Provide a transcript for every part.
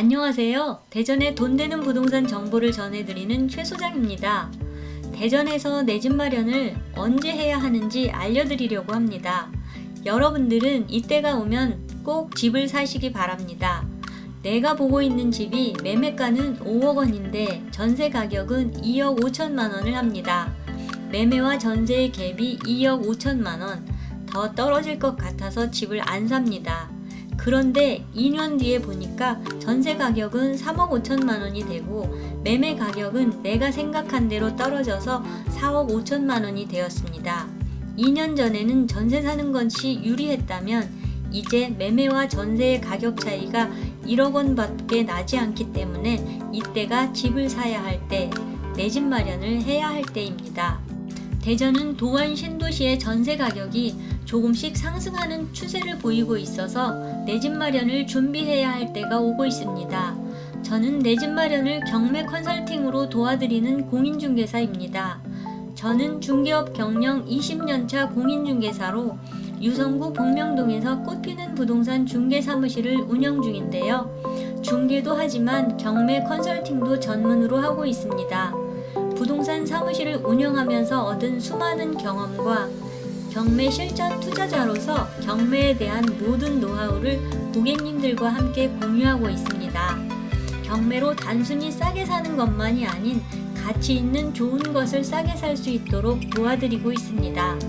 안녕하세요. 대전의 돈 되는 부동산 정보를 전해드리는 최 소장입니다. 대전에서 내 집 마련을 언제 해야 하는지 알려드리려고 합니다. 여러분들은 이때가 오면 꼭 집을 사시기 바랍니다. 내가 보고 있는 집이 매매가는 5억 원인데 전세 가격은 2억 5천만 원을 합니다. 매매와 전세의 갭이 2억 5천만 원, 더 떨어질 것 같아서 집을 안 삽니다. 그런데 2년 뒤에 보니까 전세 가격은 3억 5천만 원이 되고 매매 가격은 내가 생각한 대로 떨어져서 4억 5천만 원이 되었습니다. 2년 전에는 전세 사는 것이 유리했다면 이제 매매와 전세의 가격 차이가 1억 원밖에 나지 않기 때문에 이때가 집을 사야 할 때, 내 집 마련을 해야 할 때입니다. 대전은 도안 신도시의 전세 가격이 조금씩 상승하는 추세를 보이고 있어서 내 집 마련을 준비해야 할 때가 오고 있습니다. 저는 내 집 마련을 경매 컨설팅으로 도와드리는 공인중개사입니다. 저는 중개업 경영 20년차 공인중개사로 유성구 복명동에서 꽃피는 부동산 중개사무실을 운영 중인데요. 중개도 하지만 경매 컨설팅도 전문으로 하고 있습니다. 부동산 사무실을 운영하면서 얻은 수많은 경험과 경매 실전 투자자로서 경매에 대한 모든 노하우를 고객님들과 함께 공유하고 있습니다. 경매로 단순히 싸게 사는 것만이 아닌 가치 있는 좋은 것을 싸게 살 수 있도록 도와드리고 있습니다.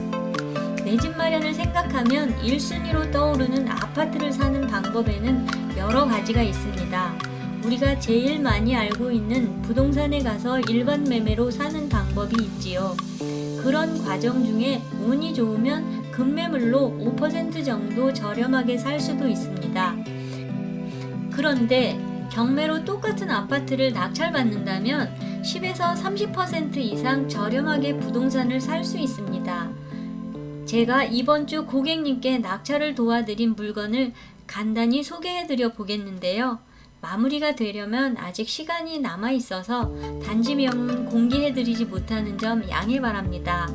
내 집 마련을 생각하면 1순위로 떠오르는 아파트를 사는 방법에는 여러 가지가 있습니다. 우리가 제일 많이 알고 있는 부동산에 가서 일반 매매로 사는 방법이 있지요. 그런 과정 중에 운이 좋으면 급매물로 5% 정도 저렴하게 살 수도 있습니다. 그런데 경매로 똑같은 아파트를 낙찰받는다면 10에서 30% 이상 저렴하게 부동산을 살 수 있습니다. 제가 이번 주 고객님께 낙찰을 도와드린 물건을 간단히 소개해드려 보겠는데요. 마무리가 되려면 아직 시간이 남아 있어서 단지명은 공개해드리지 못하는 점 양해 바랍니다.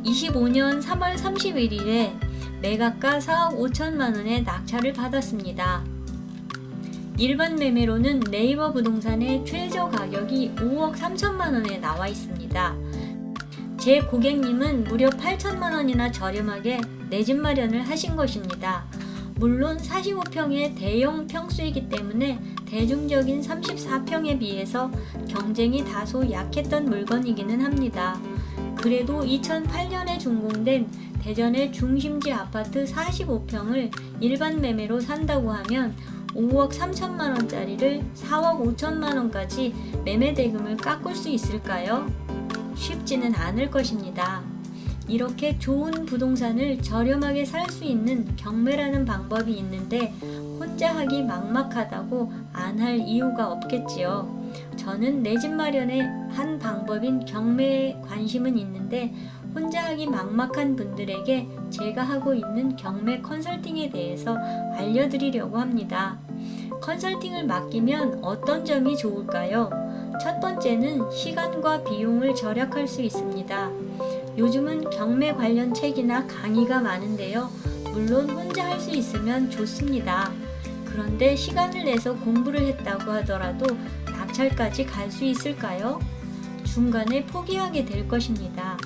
25년 3월 31일에 매각가 4억 5천만 원의 낙찰을 받았습니다. 일반 매매로는 네이버 부동산의 최저 가격이 5억 3천만 원에 나와 있습니다. 제 고객님은 무려 8천만 원이나 저렴하게 내 집 마련을 하신 것입니다. 물론 45평의 대형 평수이기 때문에 대중적인 34평에 비해서 경쟁이 다소 약했던 물건이기는 합니다. 그래도 2008년에 준공된 대전의 중심지 아파트 45평을 일반 매매로 산다고 하면 5억 3천만 원짜리를 4억 5천만 원까지 매매 대금을 깎을 수 있을까요? 쉽지는 않을 것입니다. 이렇게 좋은 부동산을 저렴하게 살 수 있는 경매라는 방법이 있는데 혼자 하기 막막하다고 안 할 이유가 없겠지요. 저는 내 집 마련의 한 방법인 경매에 관심은 있는데 혼자 하기 막막한 분들에게 제가 하고 있는 경매 컨설팅에 대해서 알려드리려고 합니다. 컨설팅을 맡기면 어떤 점이 좋을까요? 첫 번째는 시간과 비용을 절약할 수 있습니다. 요즘은 경매 관련 책이나 강의가 많은데요. 물론 혼자 할 수 있으면 좋습니다. 그런데 시간을 내서 공부를 했다고 하더라도 낙찰까지 갈 수 있을까요? 중간에 포기하게 될 것입니다.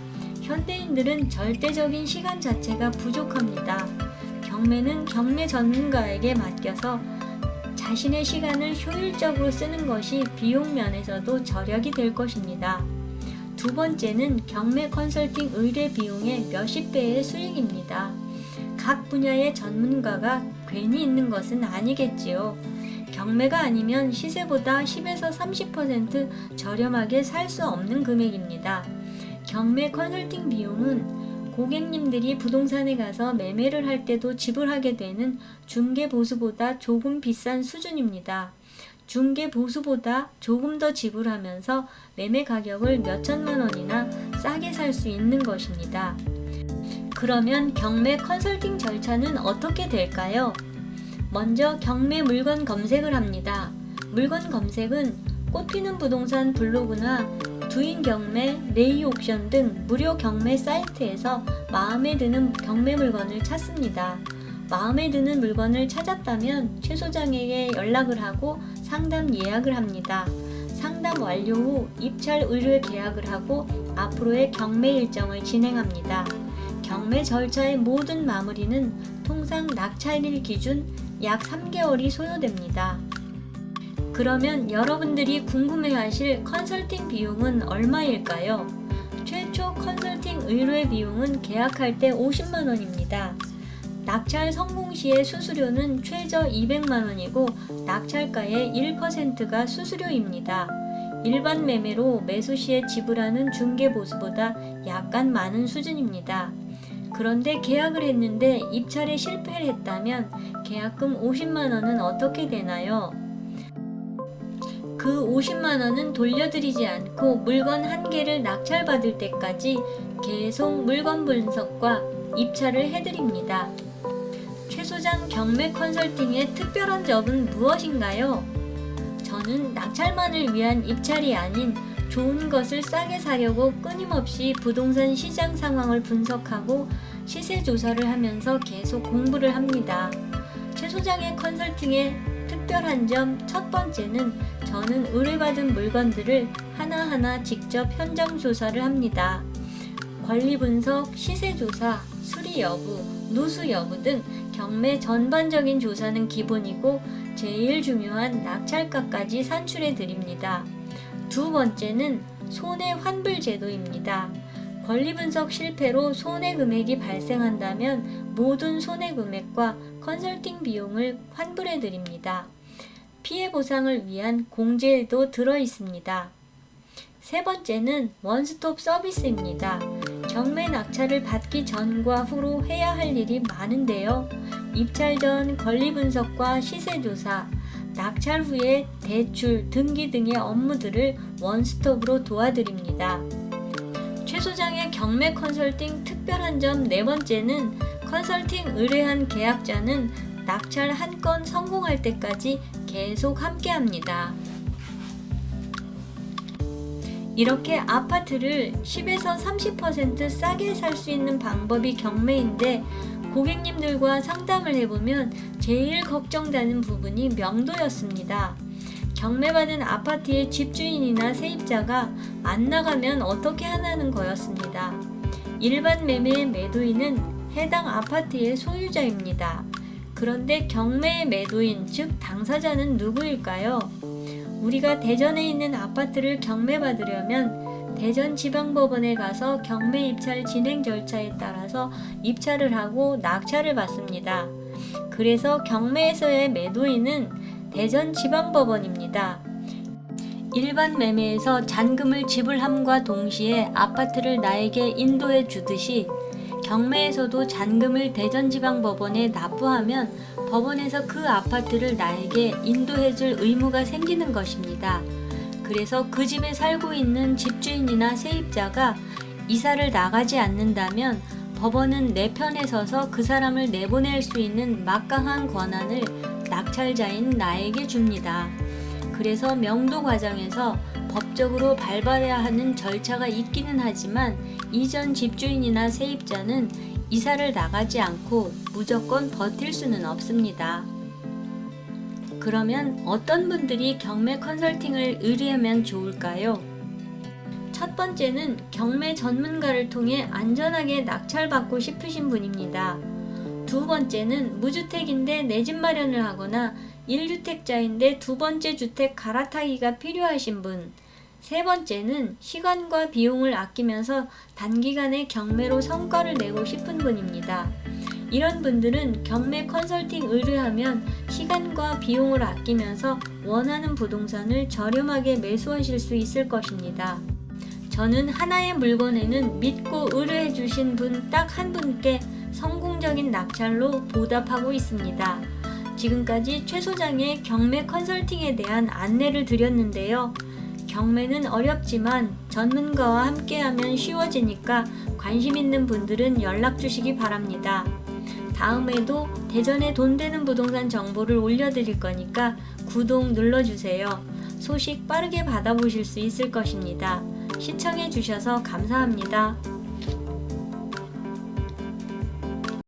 현대인들은 절대적인 시간 자체가 부족합니다. 경매는 경매 전문가에게 맡겨서 자신의 시간을 효율적으로 쓰는 것이 비용 면에서도 절약이 될 것입니다. 두 번째는 경매 컨설팅 의뢰 비용의 몇십 배의 수익입니다. 각 분야의 전문가가 괜히 있는 것은 아니겠지요. 경매가 아니면 시세보다 10에서 30% 저렴하게 살 수 없는 금액입니다. 경매 컨설팅 비용은 고객님들이 부동산에 가서 매매를 할 때도 지불하게 되는 중개 보수보다 조금 비싼 수준입니다. 중개 보수보다 조금 더 지불하면서 매매 가격을 몇천만 원이나 싸게 살 수 있는 것입니다. 그러면 경매 컨설팅 절차는 어떻게 될까요? 먼저 경매 물건 검색을 합니다. 물건 검색은 꽃피는 부동산 블로그나 두인 경매, 레이 옥션 등 무료 경매 사이트에서 마음에 드는 경매 물건을 찾습니다. 마음에 드는 물건을 찾았다면 최 소장에게 연락을 하고 상담 예약을 합니다. 상담 완료 후 입찰 의뢰 계약을 하고 앞으로의 경매 일정을 진행합니다. 경매 절차의 모든 마무리는 통상 낙찰일 기준 약 3개월이 소요됩니다. 그러면 여러분들이 궁금해하실 컨설팅 비용은 얼마일까요? 최초 컨설팅 의뢰 비용은 계약할 때 50만 원입니다. 낙찰 성공 시의 수수료는 최저 200만 원이고 낙찰가의 1%가 수수료입니다. 일반 매매로 매수 시에 지불하는 중개 보수보다 약간 많은 수준입니다. 그런데 계약을 했는데 입찰에 실패를 했다면 계약금 50만 원은 어떻게 되나요? 그 50만 원은 돌려드리지 않고 물건 한 개를 낙찰받을 때까지 계속 물건 분석과 입찰을 해드립니다. 최 소장 경매 컨설팅의 특별한 점은 무엇인가요? 저는 낙찰만을 위한 입찰이 아닌 좋은 것을 싸게 사려고 끊임없이 부동산 시장 상황을 분석하고 시세 조사를 하면서 계속 공부를 합니다. 최 소장의 컨설팅의 특별한 점 첫 번째는 저는 의뢰받은 물건들을 하나하나 직접 현장 조사를 합니다. 권리 분석, 시세 조사, 수리 여부, 누수 여부 등 경매 전반적인 조사는 기본이고 제일 중요한 낙찰가까지 산출해 드립니다. 두 번째는 손해 환불 제도입니다. 권리 분석 실패로 손해 금액이 발생한다면 모든 손해 금액과 컨설팅 비용을 환불해 드립니다. 피해 보상을 위한 공제도 들어 있습니다. 세 번째는 원스톱 서비스입니다. 경매 낙찰을 받기 전과 후로 해야 할 일이 많은데요. 입찰 전 권리 분석과 시세 조사, 낙찰 후에 대출, 등기 등의 업무들을 원스톱으로 도와드립니다. 최 소장의 경매 컨설팅 특별한 점 네 번째는 컨설팅 의뢰한 계약자는 낙찰 한 건 성공할 때까지 계속 함께합니다. 이렇게 아파트를 10에서 30% 싸게 살 수 있는 방법이 경매인데 고객님들과 상담을 해보면 제일 걱정되는 부분이 명도였습니다. 경매받은 아파트의 집주인이나 세입자가 안 나가면 어떻게 하냐는 거였습니다. 일반 매매의 매도인은 해당 아파트의 소유자입니다. 그런데 경매의 매도인, 즉 당사자는 누구일까요? 우리가 대전에 있는 아파트를 경매받으려면 대전지방법원에 가서 경매 입찰 진행 절차에 따라서 입찰을 하고 낙찰을 받습니다. 그래서 경매에서의 매도인은 대전지방법원입니다. 일반 매매에서 잔금을 지불함과 동시에 아파트를 나에게 인도해 주듯이 경매에서도 잔금을 대전지방법원에 납부하면 법원에서 그 아파트를 나에게 인도해줄 의무가 생기는 것입니다. 그래서 그 집에 살고 있는 집주인이나 세입자가 이사를 나가지 않는다면 법원은 내 편에 서서 그 사람을 내보낼 수 있는 막강한 권한을 낙찰자인 나에게 줍니다. 그래서 명도 과정에서 법적으로 밟아야 하는 절차가 있기는 하지만 이전 집주인이나 세입자는 이사를 나가지 않고 무조건 버틸 수는 없습니다. 그러면 어떤 분들이 경매 컨설팅을 의뢰하면 좋을까요? 첫 번째는 경매 전문가를 통해 안전하게 낙찰받고 싶으신 분입니다. 두 번째는 무주택인데 내 집 마련을 하거나 1주택자인데 두 번째 주택 갈아타기가 필요하신 분. 세 번째는 시간과 비용을 아끼면서 단기간에 경매로 성과를 내고 싶은 분입니다. 이런 분들은 경매 컨설팅 의뢰하면 시간과 비용을 아끼면서 원하는 부동산을 저렴하게 매수하실 수 있을 것입니다. 저는 하나의 물건에는 믿고 의뢰해 주신 분 딱 한 분께 성공적인 낙찰로 보답하고 있습니다. 지금까지 최 소장의 경매 컨설팅에 대한 안내를 드렸는데요. 경매는 어렵지만 전문가와 함께하면 쉬워지니까 관심 있는 분들은 연락 주시기 바랍니다. 다음에도 대전에 돈 되는 부동산 정보를 올려드릴 거니까 구독 눌러주세요. 소식 빠르게 받아보실 수 있을 것입니다. 시청해 주셔서 감사합니다.